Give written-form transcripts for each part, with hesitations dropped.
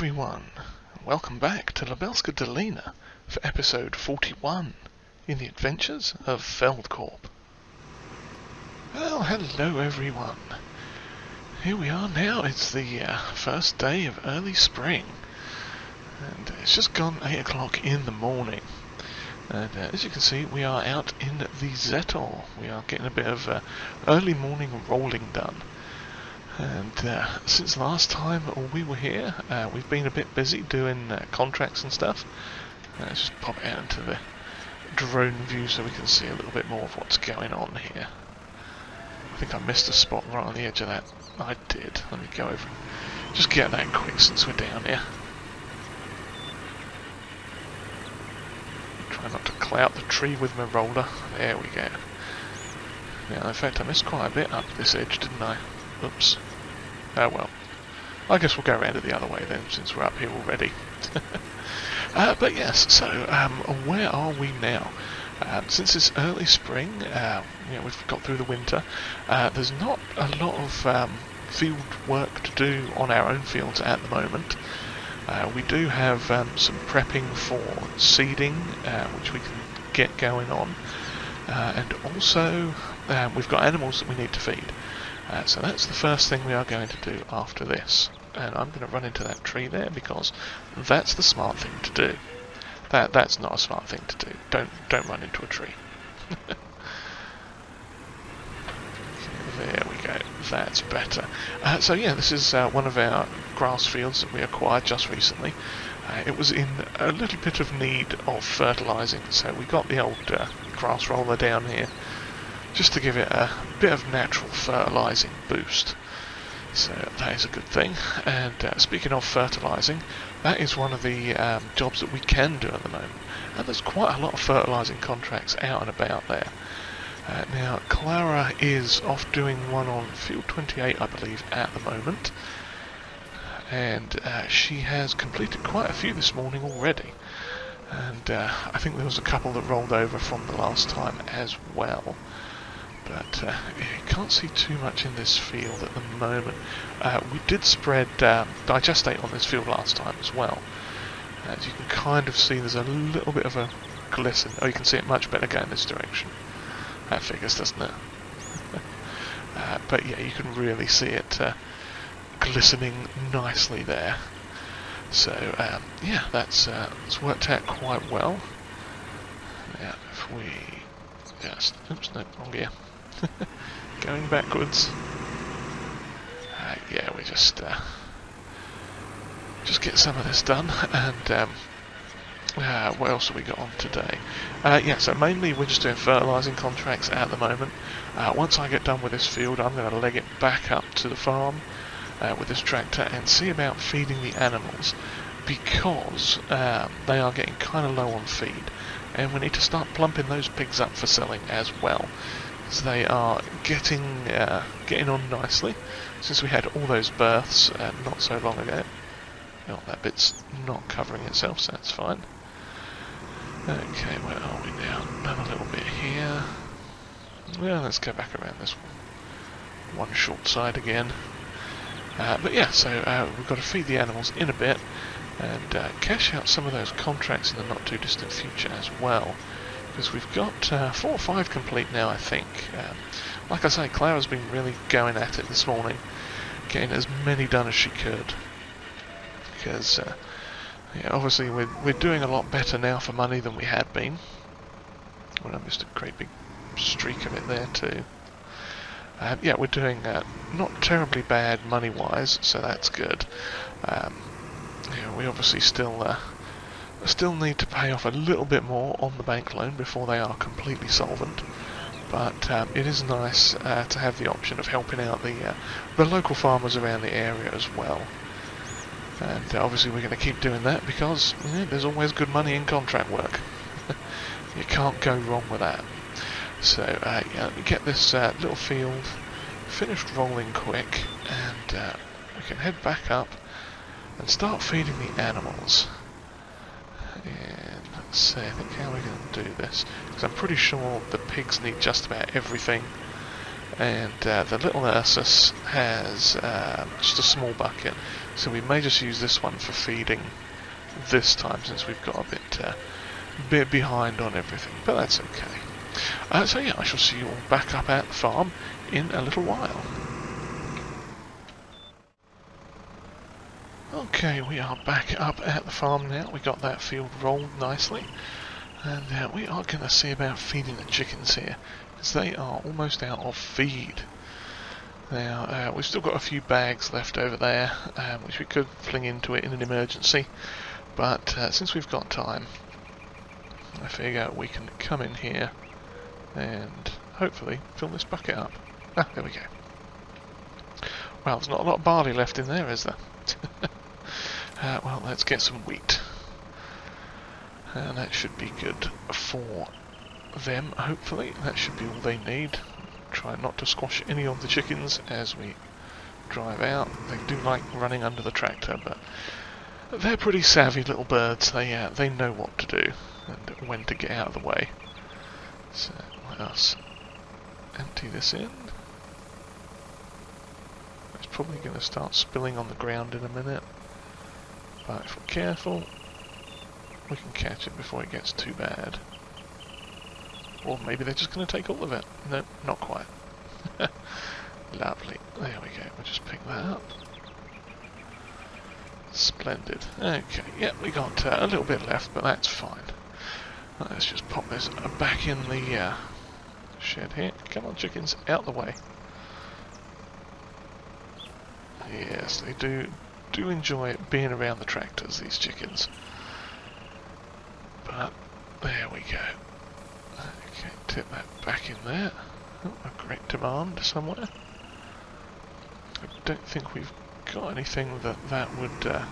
everyone, welcome back to Lubelska Dolina for episode 41 in the adventures of Feldkorp. Well, hello everyone. Here we are now, it's the first day of early spring, and it's just gone 8 o'clock in the morning. And as you can see, we are out in the Zettel. We are getting a bit of early morning rolling done. And since last time we were here, we've been a bit busy doing contracts and stuff. Let's just pop out into the drone view so we can see a little bit more of what's going on here. I think I missed a spot right on the edge of that. I did. Let me go over and just get that quick since we're down here. Try not to clout the tree with my roller. There we go. Now, in fact, I missed quite a bit up this edge, didn't I? Oops. Oh well. I guess we'll go around it the other way then, since we're up here already. But yes, so where are we now? Since it's early spring, we've got through the winter, there's not a lot of field work to do on our own fields at the moment. We do have some prepping for seeding, which we can get going on. And also, we've got animals that we need to feed. So that's the first thing we are going to do after this. And I'm going to run into that tree there because that's the smart thing to do. That's not a smart thing to do. Don't run into a tree. Okay, there we go. That's better. So yeah, this is one of our grass fields that we acquired just recently. It was in a little bit of need of fertilising, so we got the old grass roller down here just to give it a bit of natural fertilising boost. So that is a good thing. And speaking of fertilising, that is one of the jobs that we can do at the moment. And there's quite a lot of fertilising contracts out and about there. Now, Clara is off doing one on Field 28, I believe, at the moment. And she has completed quite a few this morning already. And I think there was a couple that rolled over from the last time as well. But you can't see too much in this field at the moment. We did spread digestate on this field last time as well. As you can kind of see, there's a little bit of a glisten. Oh, you can see it much better going this direction. That figures, doesn't it? But yeah, you can really see it glistening nicely there. So yeah, that's worked out quite well. Now, if we just, oops, no, wrong gear. Going backwards. Yeah, we just get some of this done. And what else have we got on today? Yeah, so mainly we're just doing fertilising contracts at the moment. Once I get done with this field, I'm going to leg it back up to the farm with this tractor and see about feeding the animals, because they are getting kind of low on feed, and we need to start plumping those pigs up for selling as well. So they are getting on nicely since we had all those births not so long ago. Oh, that bit's not covering itself, so that's fine. Okay, where are we now? Another little bit here. Well, let's go back around this one short side again. But yeah, so we've got to feed the animals in a bit and cash out some of those contracts in the not too distant future as well. Because we've got 4 or 5 complete now, I think. Like I say, Clara's been really going at it this morning, getting as many done as she could. Because, yeah, obviously we're doing a lot better now for money than we had been. Well, I missed a great big streak of it there too. Yeah, we're doing not terribly bad money-wise, so that's good. Yeah, we obviously still need to pay off a little bit more on the bank loan before they are completely solvent, but it is nice to have the option of helping out the local farmers around the area as well. And obviously we're going to keep doing that because there's always good money in contract work. You can't go wrong with that. So yeah, let me get this little field finished rolling quick, and we can head back up and start feeding the animals. And let's see, I think how we're going to do this, because I'm pretty sure the pigs need just about everything and the little Ursus has just a small bucket, so we may just use this one for feeding this time, since we've got a bit behind on everything, but that's okay. So yeah, I shall see you all back up at the farm in a little while. Okay, we are back up at the farm now. We got that field rolled nicely, and we are going to see about feeding the chickens here, because they are almost out of feed. Now, we've still got a few bags left over there, which we could fling into it in an emergency, but since we've got time, I figure we can come in here and hopefully fill this bucket up. Ah, there we go. Well, there's not a lot of barley left in there, is there? Well, let's get some wheat. And that should be good for them, hopefully. That should be all they need. Try not to squash any of the chickens as we drive out. They do like running under the tractor, but they're pretty savvy little birds. They know what to do and when to get out of the way. So let us empty this in. It's probably going to start spilling on the ground in a minute, but if we're careful, we can catch it before it gets too bad. Or maybe they're just going to take all of it. No, not quite. Lovely. There we go. We'll just pick that up. Splendid. Okay, yeah, we got a little bit left, but that's fine. Let's just pop this back in the shed here. Come on, chickens, out the way. Yes, they do enjoy being around the tractors, these chickens. But there we go. Okay, tip that back in there. Oh, a great demand somewhere. I don't think we've got anything that would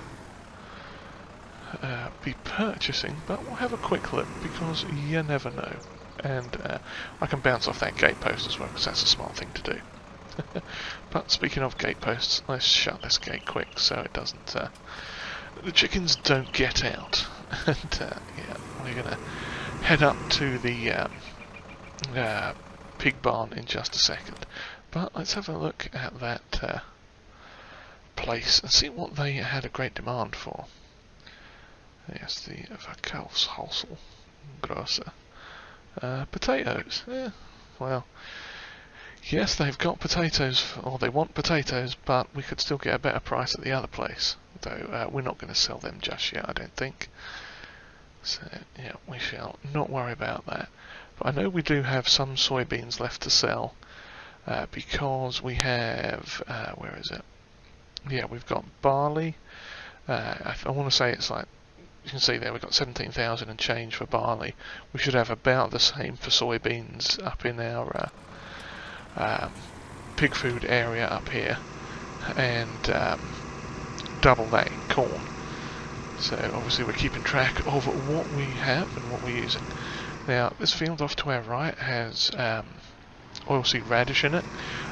be purchasing, but we'll have a quick look, because you never know. And I can bounce off that gate post as well, because that's a smart thing to do. But speaking of gate posts, let's shut this gate quick so it doesn't, the chickens don't get out. And yeah, we're gonna head up to the pig barn in just a second. But let's have a look at that place and see what they had a great demand for. Yes, the Verkaufshausel Grosser. Potatoes. Yeah, well, yes, they've got potatoes, or they want potatoes, but we could still get a better price at the other place. Though we're not going to sell them just yet, I don't think. So, yeah, we shall not worry about that. But I know we do have some soybeans left to sell, because we have, where is it? Yeah, we've got barley. I want to say it's like, you can see there we've got 17,000 and change for barley. We should have about the same for soybeans up in our pig food area up here, and double that in corn. So obviously we're keeping track of what we have and what we're using. Now this field off to our right has oilseed radish in it.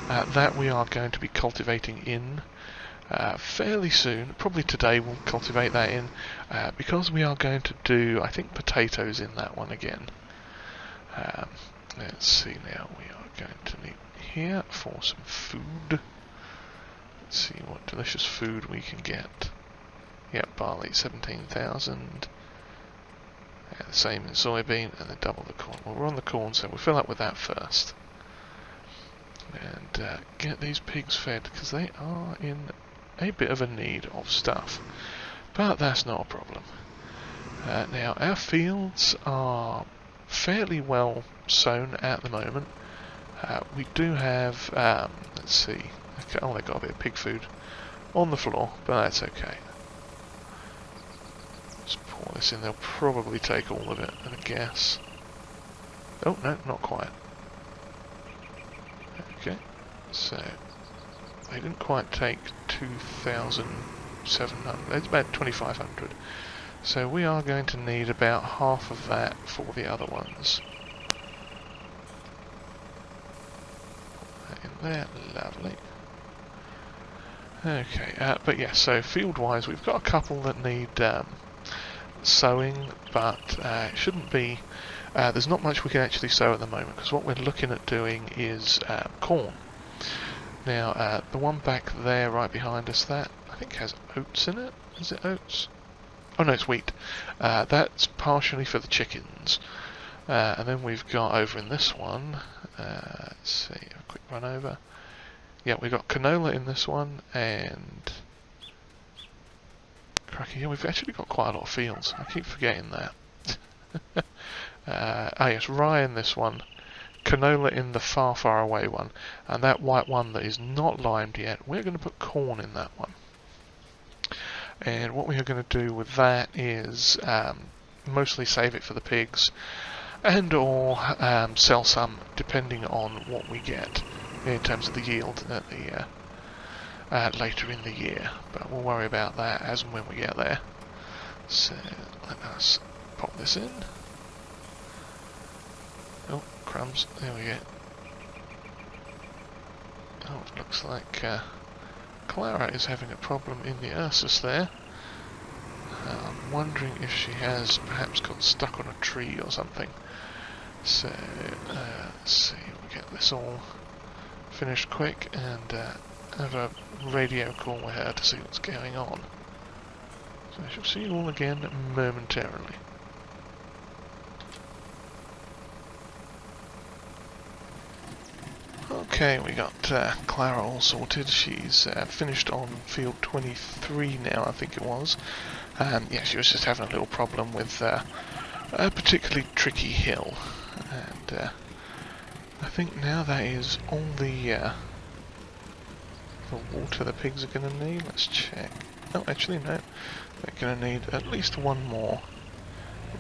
That we are going to be cultivating in fairly soon. Probably today we'll cultivate that in, because we are going to do, I think, potatoes in that one again. Let's see now, we are going to need here for some food. Let's see what delicious food we can get. Yep, barley, 17,000. Yeah, the same in soybean, and then double the corn. Well, we're on the corn, so we'll fill up with that first. And get these pigs fed, because they are in a bit of a need of stuff. But that's not a problem. Now, our fields are fairly well sown at the moment. We do have, let's see, okay, oh, they've got a bit of pig food on the floor, but that's okay. Let's pour this in, they'll probably take all of it, I guess. Oh, no, not quite. Okay, so they didn't quite take 2,700, it's about 2,500. So we are going to need about half of that for the other ones. In there, lovely. Okay, but yeah, so field-wise we've got a couple that need sowing, but it shouldn't be there's not much we can actually sow at the moment, because what we're looking at doing is corn. Now, the one back there right behind us, that I think has oats in it. Is it oats? Oh no, it's wheat. That's partially for the chickens. And then we've got over in this one, let's see, a quick run over. Yeah, we've got canola in this one, and cracky, yeah, we've actually got quite a lot of fields. I keep forgetting that. Yes, rye in this one, canola in the far, far away one, and that white one that is not limed yet, we're going to put corn in that one. And what we are going to do with that is mostly save it for the pigs, and or sell some depending on what we get in terms of the yield at the later in the year. But we'll worry about that as and when we get there. So let us pop this in. Oh, crumbs! There we go. Oh, it looks like Clara is having a problem in the RajotGPLAY there. I'm wondering if she has perhaps got stuck on a tree or something. So, let's see, we'll get this all finished quick and have a radio call with her to see what's going on. So I shall see you all again momentarily. Okay, we got Clara all sorted. She's finished on field 23 now, I think it was. Yeah, she was just having a little problem with a particularly tricky hill. And I think now that is all the water the pigs are going to need. Let's check. Oh, actually no. They're going to need at least one more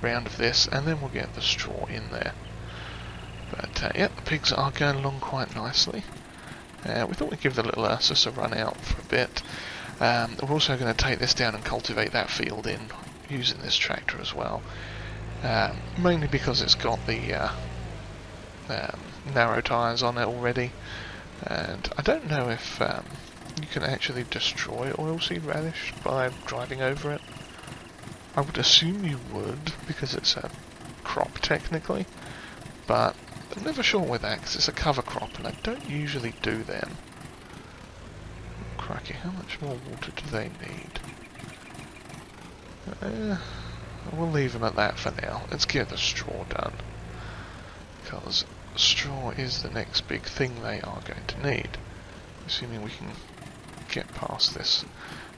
round of this, and then we'll get the straw in there. But yeah, the pigs are going along quite nicely. We thought we'd give the little RajotGPLAY a run out for a bit. We're also going to take this down and cultivate that field in using this tractor as well. Mainly because it's got the narrow tyres on it already, and I don't know if you can actually destroy oilseed radish by driving over it. I would assume you would, because it's a crop technically, but I'm never sure with that because it's a cover crop and I don't usually do them. Cracky, how much more water do they need? We'll leave them at that for now. Let's get the straw done, because straw is the next big thing they are going to need, assuming we can get past this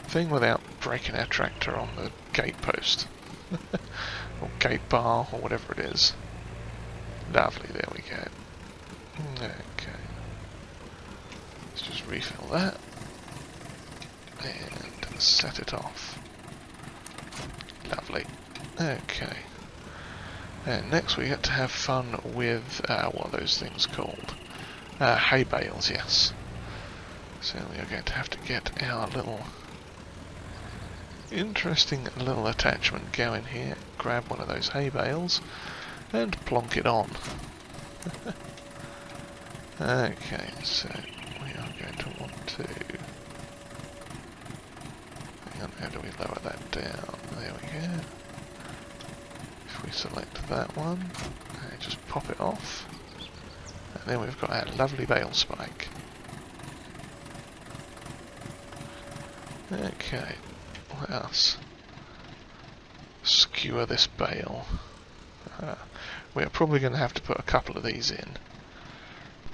thing without breaking our tractor on the gate post or gate bar or whatever it is. Lovely, there we go. Okay, let's just refill that and set it off. Lovely. Okay. And next we get to have fun with, what are those things called? Hay bales, yes. So we are going to have to get our little interesting little attachment going here. Grab one of those hay bales and plonk it on. Okay, so we are going to want to... Hang on, how do we lower that down? There we go. If we select that one, just pop it off, and then we've got our lovely bale spike. Okay, let us skewer this bale. We're probably going to have to put a couple of these in.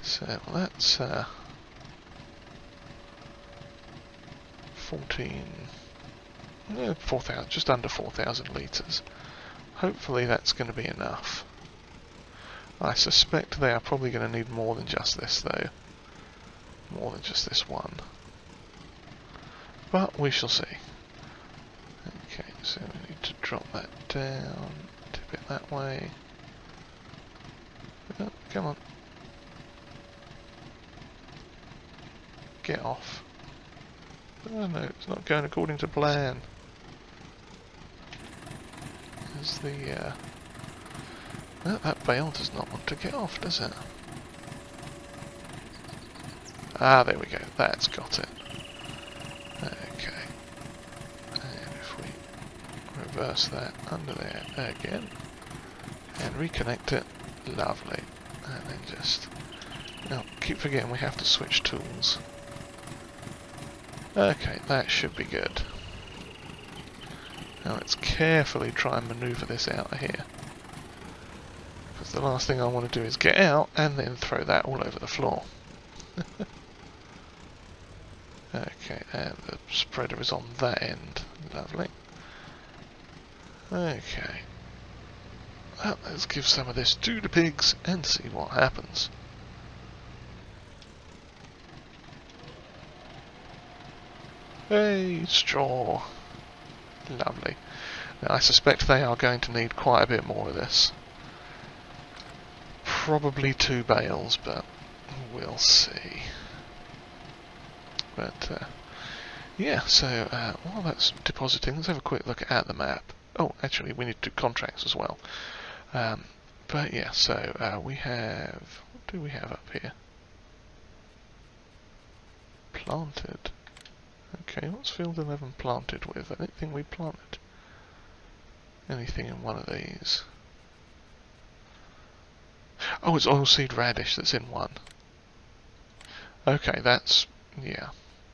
So that's 4,000, just under 4,000 litres. Hopefully that's going to be enough. I suspect they are probably going to need more than just this though. More than just this one. But we shall see. Okay, so we need to drop that down, tip it that way. Oh, come on. Get off. Oh no, it's not going according to plan. There's the, that bale does not want to get off, does it? Ah, there we go, that's got it. Okay. And if we reverse that under there again, and reconnect it. Lovely. And then just... Now, keep forgetting we have to switch tools. Okay, that should be good. Now let's carefully try and manoeuvre this out of here. Because the last thing I want to do is get out and then throw that all over the floor. Okay, and the spreader is on that end. Lovely. Okay. Well, let's give some of this to the pigs and see what happens. Hey, straw. Lovely. Now I suspect they are going to need quite a bit more of this. Probably 2 bales, but we'll see. But, yeah, so while that's depositing, let's have a quick look at the map. Oh, actually, we need to do contracts as well. But yeah, so we have... What do we have up here? Planted. Okay, what's field 11 planted with? I don't think we planted anything in one of these. Oh, it's oilseed radish that's in one. Okay, that's... yeah.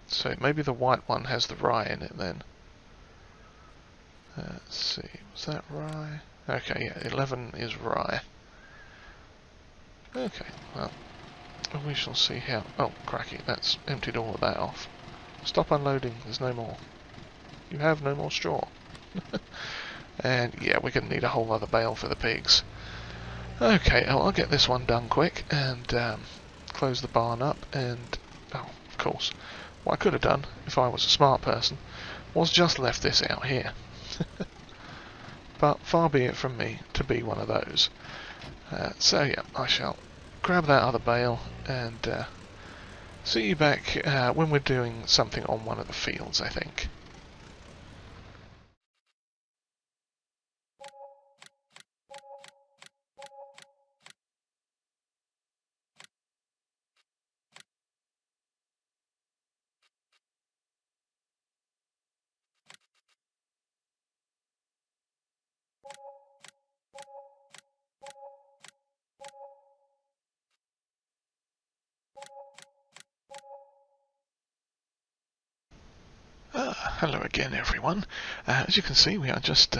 So maybe the white one has the rye in it then. Let's see, was that rye? Okay, yeah, 11 is rye. Okay, well, we shall see how... Oh, cracky, that's emptied all of that off. Stop unloading, there's no more. You have no more straw. And yeah, we're going to need a whole other bale for the pigs. Okay, I'll get this one done quick and close the barn up and... Oh, of course. What I could have done, if I was a smart person, was just left this out here. But far be it from me to be one of those. So yeah, I shall grab that other bale and see you back when we're doing something on one of the fields, I think. Hello again, everyone. As you can see, we are just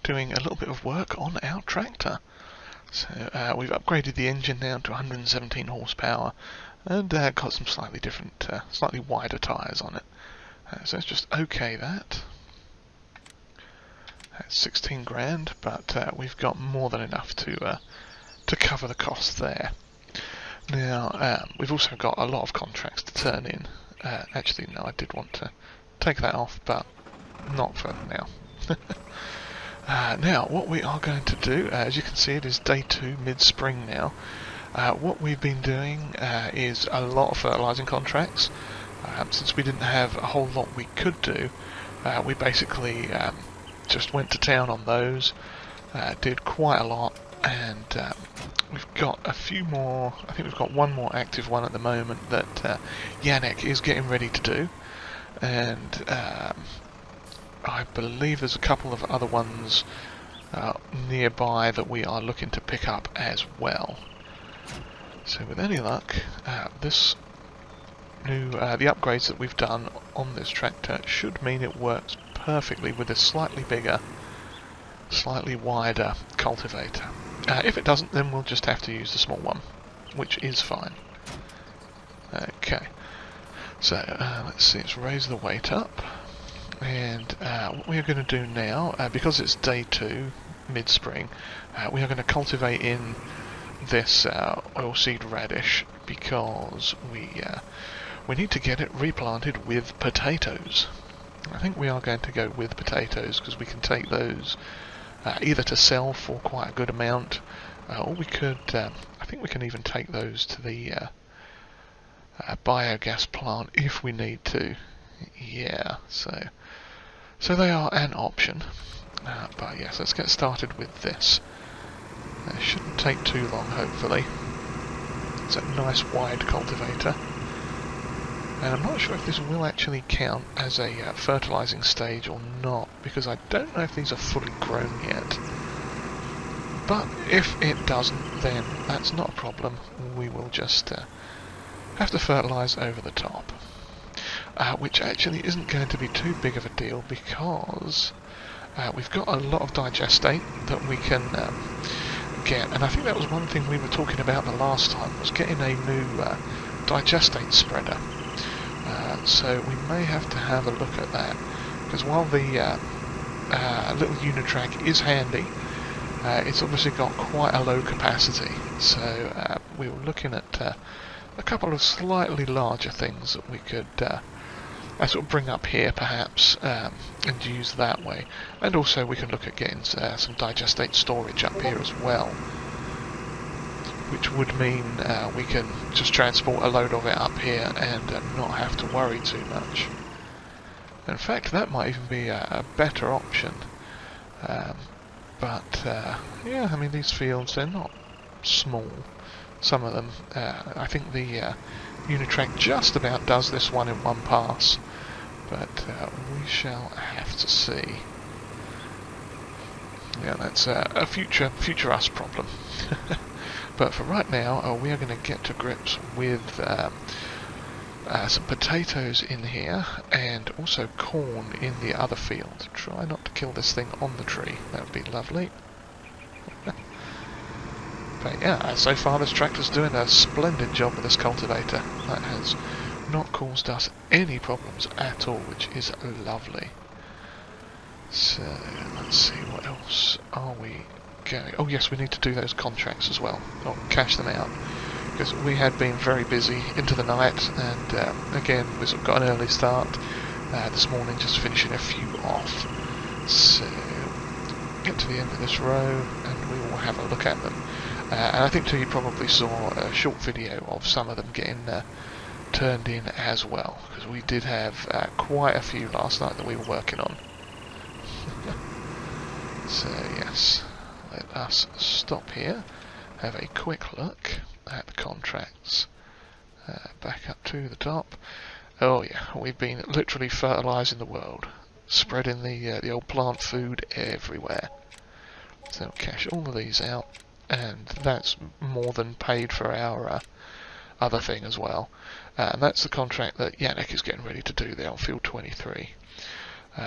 doing a little bit of work on our tractor. So we've upgraded the engine down to 117 horsepower and got some slightly different, slightly wider tyres on it. So let's just OK that. That's 16 grand, but we've got more than enough to cover the cost there. Now we've also got a lot of contracts to turn in. Actually, no, I did want to take that off, but not for now. Now, what we are going to do, as you can see, it is day 2, mid-spring now. What we've been doing is a lot of fertilising contracts. Since we didn't have a whole lot we could do, we basically just went to town on those, did quite a lot, and we've got a few more. I think we've got one more active one at the moment that Yannick is getting ready to do. And I believe there's a couple of other ones nearby that we are looking to pick up as well. So with any luck, this new the upgrades that we've done on this tractor should mean it works perfectly with this slightly bigger, slightly wider cultivator. If it doesn't, then we'll just have to use the small one, which is fine. Okay. So, let's see, let's raise the weight up, and what we are going to do now, because it's day 2, mid-spring, we are going to cultivate in this oilseed radish, because we need to get it replanted with potatoes. I think we are going to go with potatoes, because we can take those either to sell for quite a good amount, or we could, I think we can even take those to the biogas plant if we need to. Yeah, so they are an option. But yes, let's get started with this. It shouldn't take too long, hopefully. It's a nice wide cultivator. And I'm not sure if this will actually count as a fertilising stage or not, because I don't know if these are fully grown yet. but if it doesn't, then that's not a problem. We will just have to fertilise over the top. Which actually isn't going to be too big of a deal because we've got a lot of digestate that we can get, and I think that was one thing we were talking about the last time, was getting a new digestate spreader. So we may have to have a look at that, because while the little Unitrack is handy, it's obviously got quite a low capacity, so we were looking at a couple of slightly larger things that we could sort of bring up here perhaps, and use that way. And also we can look at getting some digestate storage up here as well, which would mean we can just transport a load of it up here and not have to worry too much. In fact, that might even be a better option. But yeah, I mean, these fields, they're not small. Some of them, I think the Unitrack just about does this one in one pass, but we shall have to see. Yeah, that's a future us problem. But for right now, we are going to get to grips with some potatoes in here, and also corn in the other field. Try not to kill this thing on the tree, that would be lovely. But yeah, so far this tractor's doing a splendid job with this cultivator. That has not caused us any problems at all, which is lovely. So, let's see, what else are we going... Oh yes, we need to do those contracts as well, or cash them out, because we had been very busy into the night, and again, we sort of got an early start this morning, just finishing a few off. So, get to the end of this row, and we will have a look at them. And I think too you probably saw a short video of some of them getting turned in as well, because we did have quite a few last night that we were working on. So yes, let us stop here, have a quick look at the contracts, back up to the top. Oh yeah, we've been literally fertilising the world, spreading the old plant food everywhere. So cash all of these out. And that's more than paid for our other thing as well. And that's the contract that Yannick is getting ready to do there on field 23.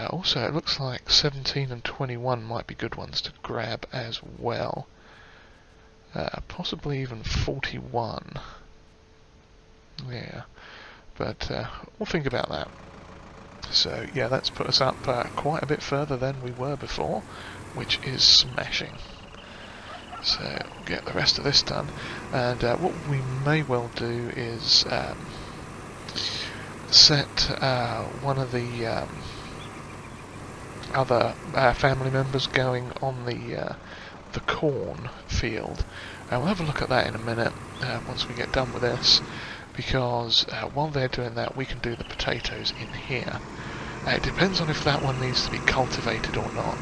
Also, it looks like 17 and 21 might be good ones to grab as well. Possibly even 41. Yeah, but we'll think about that. So yeah, that's put us up quite a bit further than we were before, which is smashing. So we'll get the rest of this done, and what we may well do is set one of the other family members going on the corn field. We'll have a look at that in a minute once we get done with this, because while they're doing that, we can do the potatoes in here. It depends on if that one needs to be cultivated or not.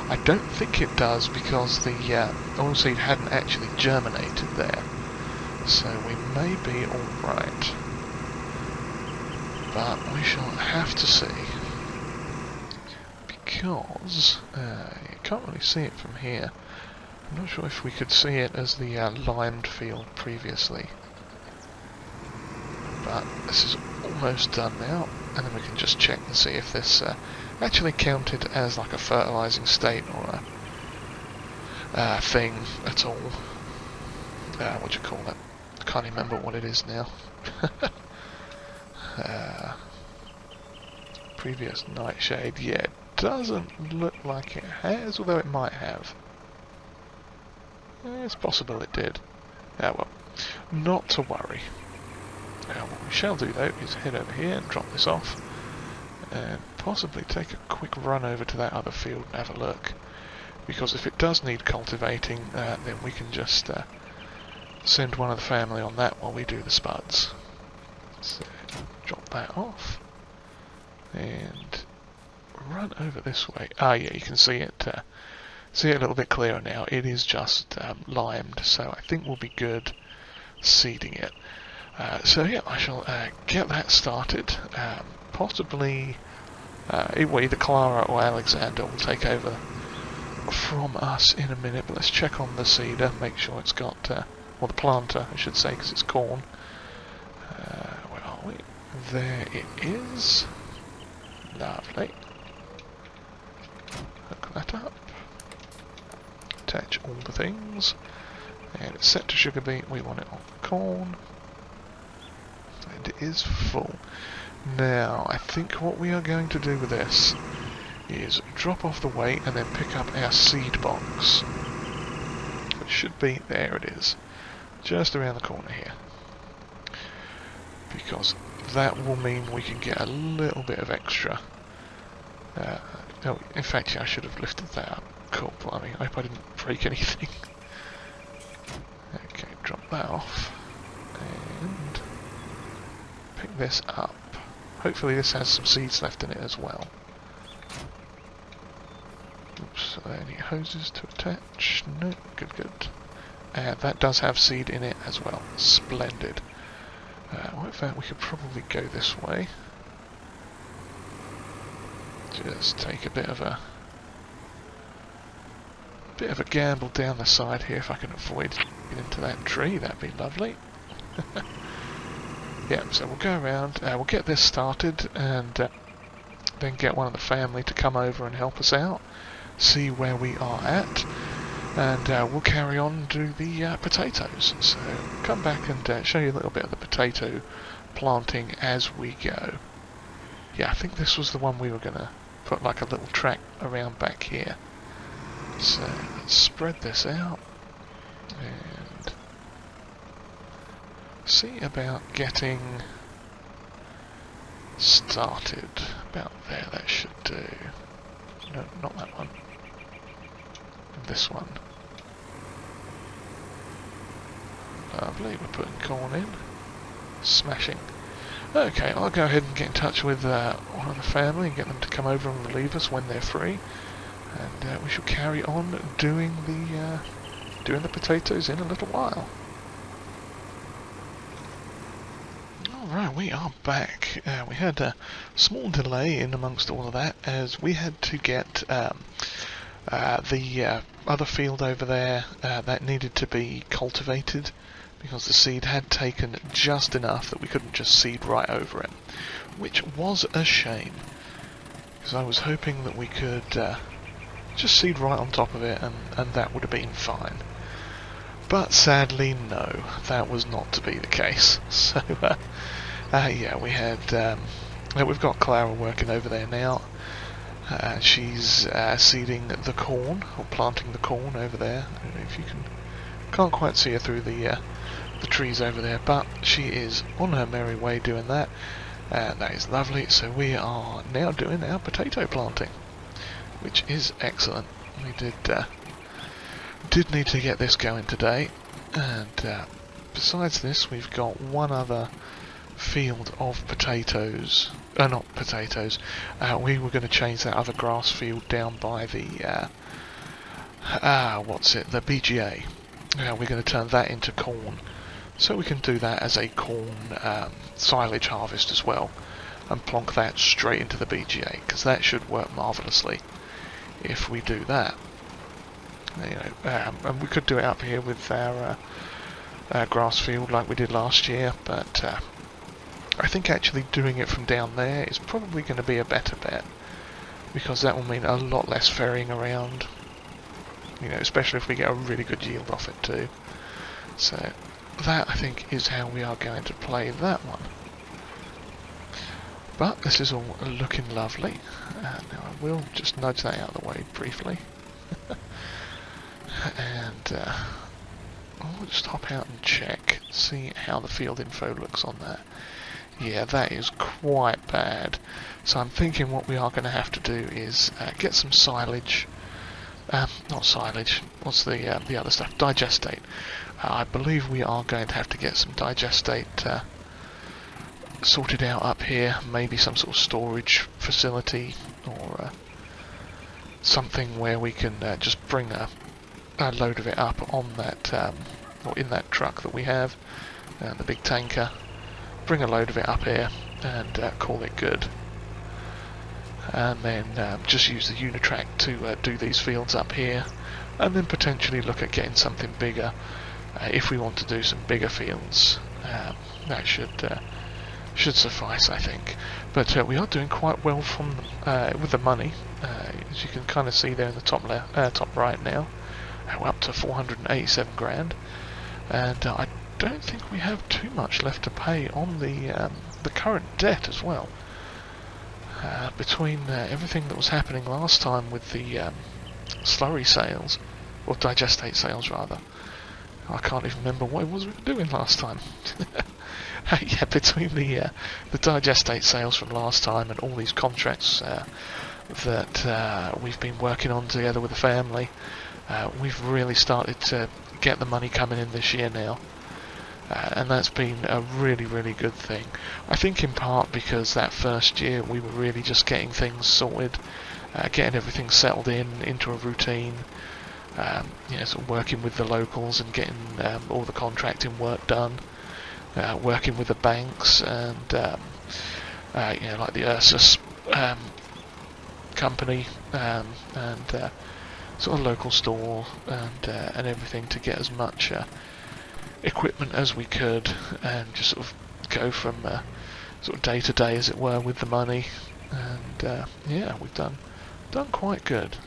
I don't think it does, because the oilseed hadn't actually germinated there, so we may be alright. But we shall have to see, because you can't really see it from here. I'm not sure if we could see it as the limed field previously. But this is almost done now, and then we can just check and see if this actually counted as like a fertilising state or a thing at all. What do you call it? I can't remember what it is now. Previous nightshade, yeah, it doesn't look like it has, although it might have. It's possible it did. Well, not to worry. What we shall do though is head over here and drop this off, and possibly take a quick run over to that other field and have a look, because if it does need cultivating, then we can just send one of the family on that while we do the spuds. So drop that off and run over this way. Ah yeah, you can see it a little bit clearer now. It is just limed, so I think we'll be good seeding it. So yeah, I shall get that started. Possibly either Clara or Alexander will take over from us in a minute, but let's check on the seeder, make sure it's got, or the planter I should say, because it's corn. Where are we? There it is. Lovely. Hook that up. Attach all the things. And it's set to sugar beet, we want it on corn. And it is full. Now, I think what we are going to do with this is drop off the weight and then pick up our seed box. It should be, there it is, just around the corner here. Because that will mean we can get a little bit of extra. No, in fact, yeah, I should have lifted that up. Cool, blimey, I hope I didn't break anything. Okay, drop that off. And pick this up. Hopefully this has some seeds left in it as well. Oops, are there any hoses to attach? No, good. And that does have seed in it as well. Splendid. Well, in fact, we could probably go this way. Just take a bit of a gamble down the side here. If I can avoid getting into that tree, that'd be lovely. Yeah, so we'll go around, we'll get this started, and then get one of the family to come over and help us out, see where we are at, and we'll carry on and do the potatoes. So come back and show you a little bit of the potato planting as we go. Yeah, I think this was the one we were going to put like a little track around back here. So let's spread this out and see about getting started. About there, that should do. No, not that one. This one. Lovely, we're putting corn in. Smashing. Okay, I'll go ahead and get in touch with one of the family and get them to come over and relieve us when they're free. And we shall carry on doing the potatoes in a little while. Alright, we are back. We had a small delay in amongst all of that, as we had to get the other field over there that needed to be cultivated, because the seed had taken just enough that we couldn't just seed right over it, which was a shame, because I was hoping that we could just seed right on top of it and that would have been fine. But sadly, no, that was not to be the case. So yeah, we had we've got Clara working over there now. She's seeding the corn, or planting the corn over there. I don't know if you can't quite see her through the trees over there, but she is on her merry way doing that, and that is lovely. So we are now doing our potato planting, which is excellent. We did need to get this going today, and besides this, we've got one other field of potatoes. Not potatoes. We were going to change that other grass field down by the the BGA. We're going to turn that into corn, so we can do that as a corn silage harvest as well, and plonk that straight into the BGA, because that should work marvellously if we do that. You know, and we could do it up here with our grass field like we did last year, but I think actually doing it from down there is probably going to be a better bet, because that will mean a lot less ferrying around, you know, especially if we get a really good yield off it too. So that, I think, is how we are going to play that one. But this is all looking lovely. Now I will just nudge that out of the way briefly. And I'll just hop out and check, see how the field info looks on that. Yeah, that is quite bad. So I'm thinking what we are going to have to do is get some silage. Not silage, what's the other stuff? Digestate. I believe we are going to have to get some digestate sorted out up here. Maybe some sort of storage facility, or something where we can just bring a load of it up on that, or in that truck that we have, the big tanker. Bring a load of it up here and call it good. and then just use the Unitrack to do these fields up here, and then potentially look at getting something bigger if we want to do some bigger fields. That should suffice, I think. But we are doing quite well from with the money, as you can kind of see there in the top right now. We're up to 487 grand, and I don't think we have too much left to pay on the current debt as well. Between everything that was happening last time with the slurry sales, or digestate sales rather, I can't even remember what it was we were doing last time. Yeah, between the digestate sales from last time and all these contracts that we've been working on together with the family, we've really started to get the money coming in this year now. And that's been a really, really good thing. I think in part because that first year we were really just getting things sorted, getting everything settled into a routine, sort of working with the locals and getting all the contracting work done, working with the banks and like the RajotGPLAY company and sort of local store and everything to get as much equipment as we could, and just sort of go from sort of day to day, as it were, with the money. And yeah, we've done quite good.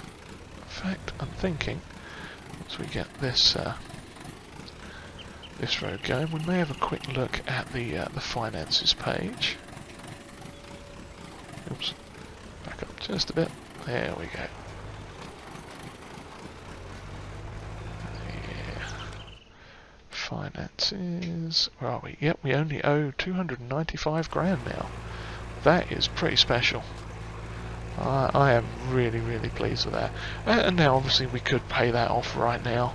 In fact, I'm thinking once we get this this road going, we may have a quick look at the finances page. Oops, back up just a bit. There we go. Finances, where are we? Yep, we only owe 295 grand now. That is pretty special. I am really, really pleased with that. And now obviously we could pay that off right now.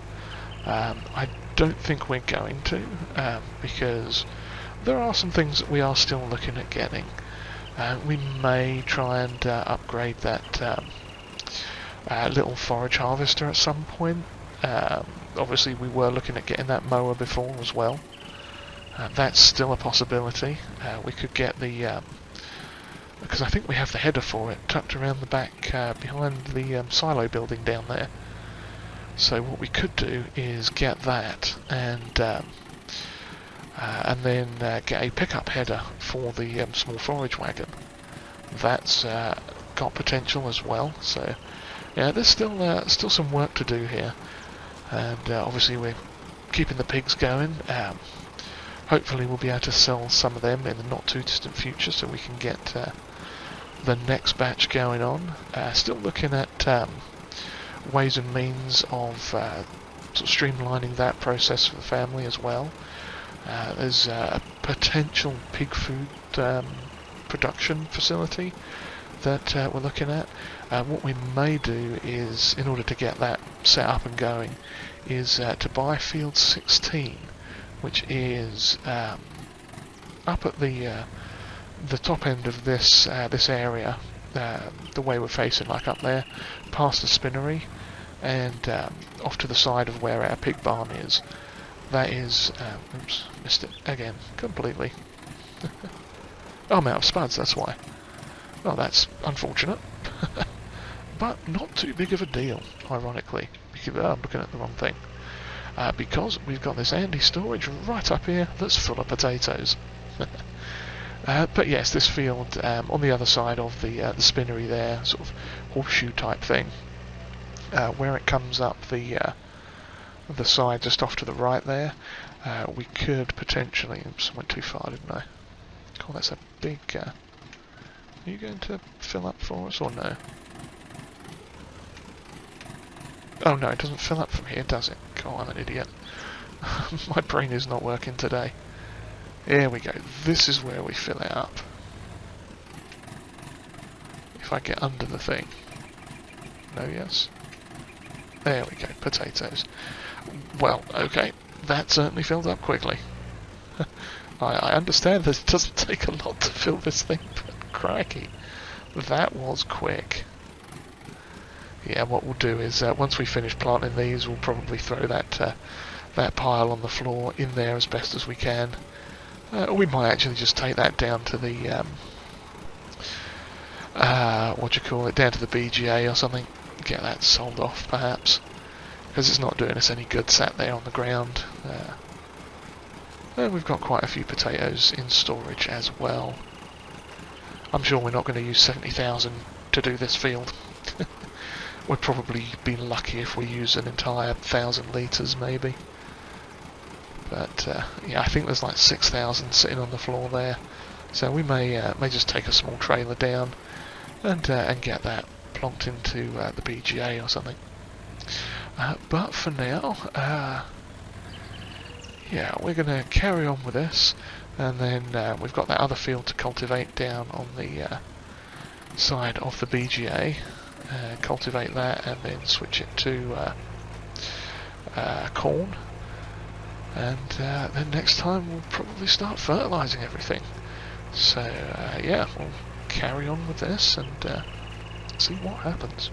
I don't think we're going to, because there are some things that we are still looking at getting. We may try and upgrade that little forage harvester at some point. Obviously we were looking at getting that mower before as well. That's still a possibility. We could get the because I think we have the header for it tucked around the back behind the silo building down there. So what we could do is get that and then get a pickup header for the small forage wagon. That's got potential as well. So yeah, there's still some work to do here. And obviously we're keeping the pigs going. Hopefully we'll be able to sell some of them in the not too distant future, so we can get the next batch going on. Still looking at ways and means of sort of streamlining that process for the family as well. There's a potential pig food production facility that we're looking at. What we may do is, in order to get that set up and going, is to buy field 16, which is up at the top end of this area, the way we're facing, like up there, past the spinnery, and off to the side of where our pig barn is. That is, oops, missed it again completely. Oh, I'm out of spuds, that's why. Well, that's unfortunate. But not too big of a deal, ironically, because I'm looking at the wrong thing. Because we've got this handy storage right up here that's full of potatoes. But yes, this field on the other side of the spinnery there, sort of horseshoe type thing, where it comes up the side just off to the right there, we could potentially... Oops, went too far, didn't I? Oh, that's a big... Are you going to fill up for us or no? Oh no, it doesn't fill up from here, does it? Oh, I'm an idiot. My brain is not working today. Here we go. This is where we fill it up. If I get under the thing. No, yes. There we go, potatoes. Well, okay, that certainly filled up quickly. I understand that it doesn't take a lot to fill this thing, but crikey, that was quick. Yeah, what we'll do is, once we finish planting these, we'll probably throw that pile on the floor in there as best as we can. Or we might actually just take that down to the what do you call it, down to the BGA or something. Get that sold off, perhaps, because it's not doing us any good sat there on the ground. And we've got quite a few potatoes in storage as well. I'm sure we're not going to use 70,000 to do this field. We'd probably be lucky if we use an entire 1,000 litres maybe. But yeah, I think there's like 6,000 sitting on the floor there. So we may just take a small trailer down and get that plonked into the BGA or something. But for now, yeah, we're going to carry on with this, and then we've got that other field to cultivate down on the side of the BGA. Cultivate that and then switch it to corn. And then next time we'll probably start fertilising everything. So yeah, we'll carry on with this and see what happens.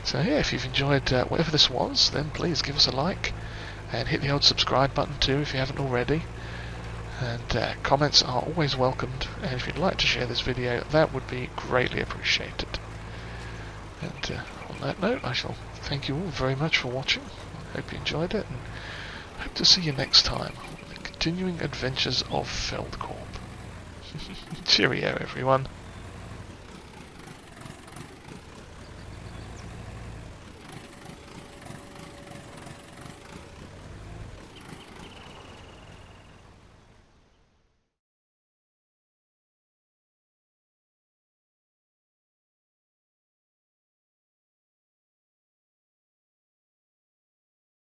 So yeah, if you've enjoyed whatever this was, then please give us a like and hit the old subscribe button too if you haven't already. And comments are always welcomed, and if you'd like to share this video, that would be greatly appreciated. And on that note, I shall thank you all very much for watching. I hope you enjoyed it, and hope to see you next time on the continuing adventures of Feldcorp. Cheerio, everyone.